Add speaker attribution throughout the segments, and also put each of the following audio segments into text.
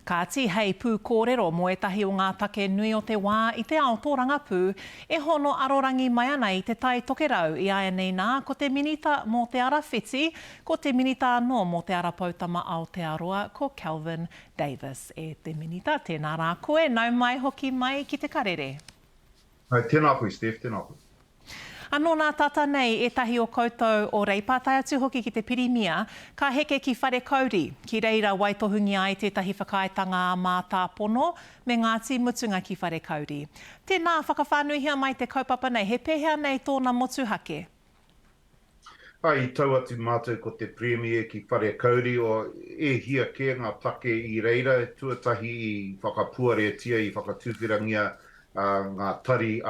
Speaker 1: Ka ati hei pū kōrero mo etahi o ngā take nui o te wā i te ao tōranga pū e hono arorangi mai ana i te tai tokerau i aia nei nā ko te minita mō te ara whiti, ko te minita anō mō te ara pautama Aotearoa ko Kelvin Davis. E te minita, tēnā rā koe, nau mai hoki mai ki te karere.
Speaker 2: Tēnā koe, Steph, tēnā koe.
Speaker 1: Anō nā tata nei, etahi o koutou o reipa tai atu hoki ki te pirimia, ka heke ki whare kauri, ki reira waitohungi ai tētahi whakaetanga mātā pono, me Ngāti Mutunga ki whare kauri. Tēnā whakawhānuihia mai te kaupapa nei, he pēhea nei tōna motuhake?
Speaker 2: I tau atu mātou ko te premier ki whare kauri o e hia ke ngā take i reira, tuatahi i whakapuaretia i whakatuwhirangia ngā tari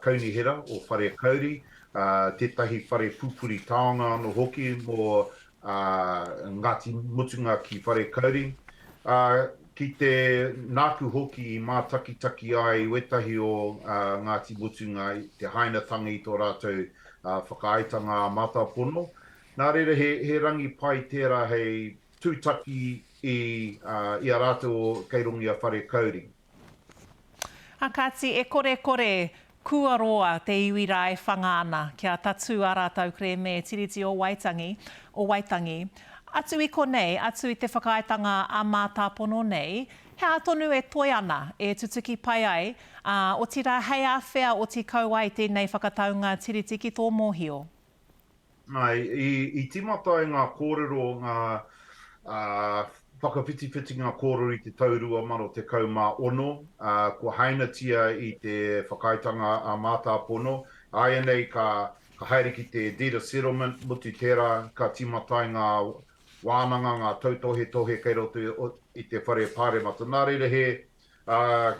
Speaker 2: kaunihera o whare kauri, tētahi whare pupuri taonga anō hoki mō Ngāti Mutunga ki whare kauri. Ki te nāku hoki i mātakitaki ai wetahi o Ngāti Mutunga i te hainatanga i tō rātou whakaaetanga mātāpono. Nā reira he rangi pai tērā hei tūtaki i a rātou kei rongi a whare kauri.
Speaker 1: Akati, e kore kua roa te iwi rā e whanga ana kia tatu a rātou kreme tiriti o Waitangi. Atu i konei, atu i te whakaetanga a mātāpono nei, he atonu e toi ana e tutuki pai ai, o tira hei āwhea o ti kau ai tēnei whakataunga tiriti ki tō mōhio?
Speaker 2: Ai, i timata i ngā kōrero, ngā whakawhitiwhiti ngā kōrero i te taurua maro te kaumā-ono, ko hainatia i te whakaitanga a mātāpono. Aia nei ka haere ki te data settlement, mutu tērā ka timatai ngā wānanga, ngā tautohe kei roto i te whare pāremata. Nā reira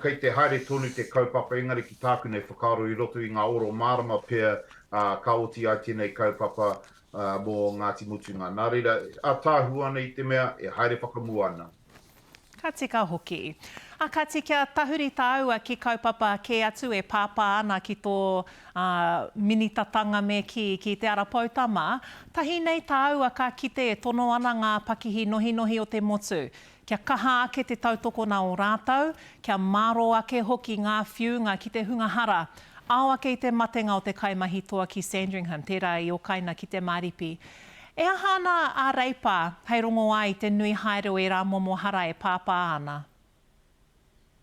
Speaker 2: kei te haere tonu te kaupapa, engari ki tāku nei whakaaro i roto i ngā oro marama pia ka oti ai tēnei kaupapa mō Ngāti Mutunga. Nā reira, a tāhua ana i te mea, e haere whakamua ana.
Speaker 1: Ka tika hoki. A ka tika tahuri tāua ki kaupapa ke atu e pāpā ana ki tō minitatanga me ki te ara pautama. Tahi nei tāua ka kite e tono ana ngā pakihi nohi o te motu. Kia kaha ake te tautokona o rātau, kia maro ake hoki ngā whiunga ki te hungahara. Ao ake i te matenga o te kaimahi toa ki Sandringham, tērā i o kaina ki te Maripi. E ahana a reipa, hei rongo ai te nui haere e rā momo hara e pāpā ana?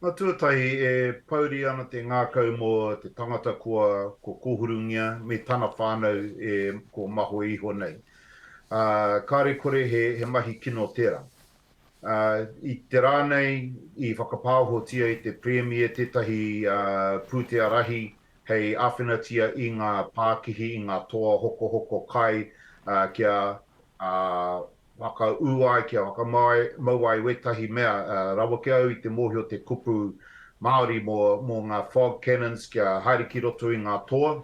Speaker 2: Nā tuatahi e pauri ana te ngākau mō te tangata ko kohurungia me tana whānau ko maho iho nei. Kāre kore he mahi kino tērā. I te rānei, i whakapāhotia i te premier tētahi pūtea rahi, hei āwhinatia i ngā Pākihi, i ngā toa hoko kai, kia whaka uai, kia whaka mauai wetahi mea. Rawa ke au i te mōhio te kupu Māori mō ngā fog cannons, kia haere ki roto i ngā toa.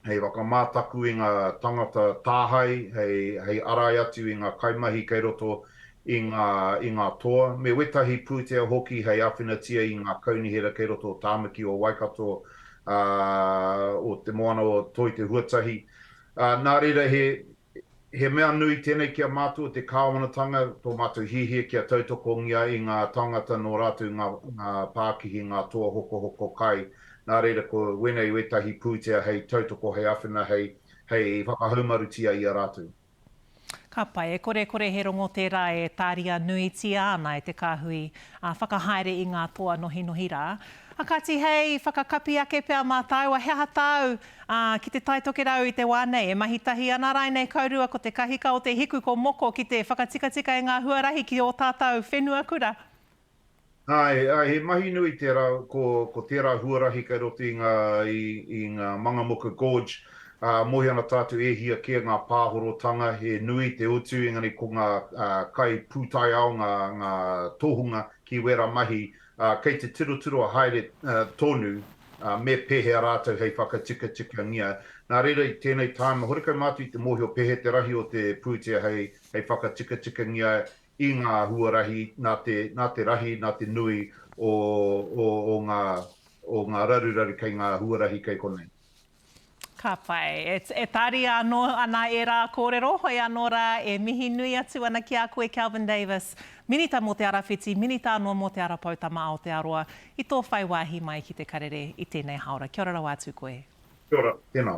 Speaker 2: Hei waka mātaku i ngā tangata tāhai, hei arai atu i ngā kaimahi kei roto i ngā toa. Me wetahi pūtea hoki hei āwhinatia i ngā kaunihera kei roto o Tāmaki o Waikato, o te moana o Toi te Huatahi. Nā reira he mea nui tēnei kia mātua te kāwanatanga, tō mātou hihia kia tautokongia i ngā tangata no rātou ngā Pākihi, ngā toa hoko kai. Nā reira ko wenei wetahi pūtea hei tautoko hei āwhina hei whakahaumarutia i a rātou.
Speaker 1: Ka pai, e kore he rongo tērā e tāria nui tia ana e te kāhui whakahaere i ngā toa nohi rā. Akati hei whakakapi ake pia mā tāua, he aha tāu ki te taitokerau i te wānei, e mahitahi ana rai nei kaurua ko te kahika o te hiku ko moko ki te whakatikatika e ngā huarahi ki o tātou whenua kura.
Speaker 2: He mahi nui tērā ko tērā huarahi kei roto i ngā Mangamuka Gorge. Mohi ana tātou e hia kia ngā pāhorotanga, he nui te utu, engari ko ngā kai pūtai ao ngā tohunga ki wera mahi, kei te tiro a haere tonu, me pehea rātou hei whakatika ngia. Nā reira i tēnei tāma, horekau mātu i te mōhio pehe te rahi o te pūtea hei whakatika ngia i ngā huarahi, nā te rahi, nā te nui o ngā rarurari kei ngā huarahi kei konei.
Speaker 1: Ka pai. E tāri anō ana e rā kōrero, hoi anō rā e mihi nui atu ana ki a koe Kelvin Davis Minita mo te arawhiti, minita anō mo te arapautama Aotearoa, i tō whai wāhi mai ki te karere i tēnei haora. Kia ora rau atu koe.
Speaker 2: Kia ora, tēnā.